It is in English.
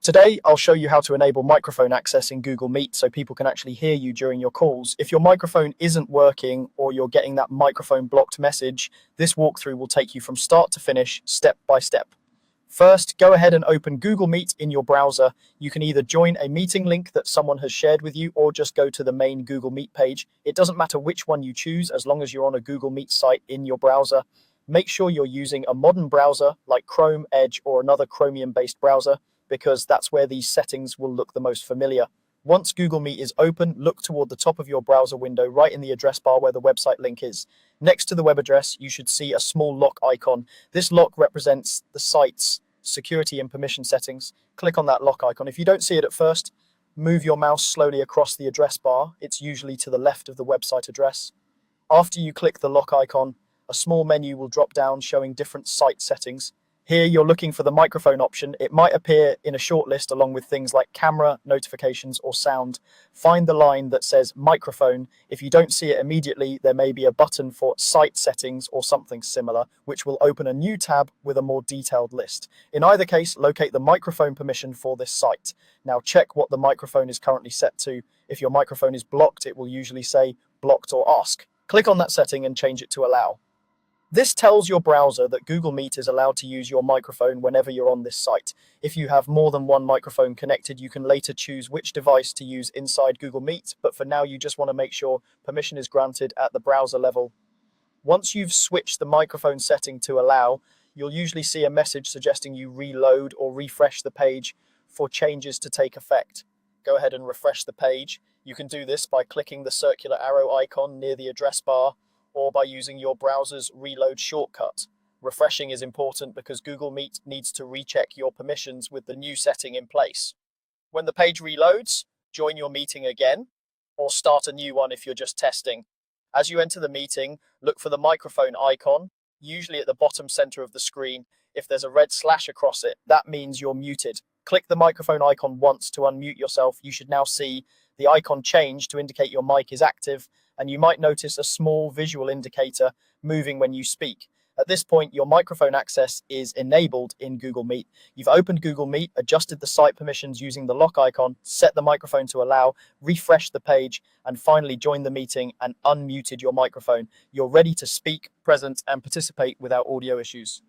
Today, I'll show you how to enable microphone access in Google Meet so people can actually hear you during your calls. If your microphone isn't working or you're getting that microphone blocked message, this walkthrough will take you from start to finish, step by step. First, go ahead and open Google Meet in your browser. You can either join a meeting link that someone has shared with you or just go to the main Google Meet page. It doesn't matter which one you choose as long as you're on a Google Meet site in your browser. Make sure you're using a modern browser like Chrome, Edge, or another Chromium-based browser because that's where these settings will look the most familiar. Once Google Meet is open, look toward the top of your browser window right in the address bar where the website link is. Next to the web address, you should see a small lock icon. This lock represents the site's security and permission settings. Click on that lock icon. If you don't see it at first, move your mouse slowly across the address bar. It's usually to the left of the website address. After you click the lock icon, a small menu will drop down showing different site settings. Here you're looking for the microphone option. It might appear in a shortlist along with things like camera, notifications, or sound. Find the line that says microphone. If you don't see it immediately, there may be a button for site settings or something similar, which will open a new tab with a more detailed list. In either case, locate the microphone permission for this site. Now check what the microphone is currently set to. If your microphone is blocked, it will usually say blocked or ask. Click on that setting and change it to allow. This tells your browser that Google Meet is allowed to use your microphone whenever you're on this site. If you have more than one microphone connected, you can later choose which device to use inside Google Meet, but for now you just want to make sure permission is granted at the browser level. Once you've switched the microphone setting to allow, you'll usually see a message suggesting you reload or refresh the page for changes to take effect. Go ahead and refresh the page. You can do this by clicking the circular arrow icon near the address bar, or by using your browser's reload shortcut. Refreshing is important because Google Meet needs to recheck your permissions with the new setting in place. When the page reloads, join your meeting again, or start a new one if you're just testing. As you enter the meeting, look for the microphone icon, usually at the bottom center of the screen. If there's a red slash across it, that means you're muted. Click the microphone icon once to unmute yourself. You should now see the icon change to indicate your mic is active, and you might notice a small visual indicator moving when you speak. At this point, your microphone access is enabled in Google Meet. You've opened Google Meet, adjusted the site permissions using the lock icon, set the microphone to allow, refreshed the page, and finally joined the meeting and unmuted your microphone. You're ready to speak, present, and participate without audio issues.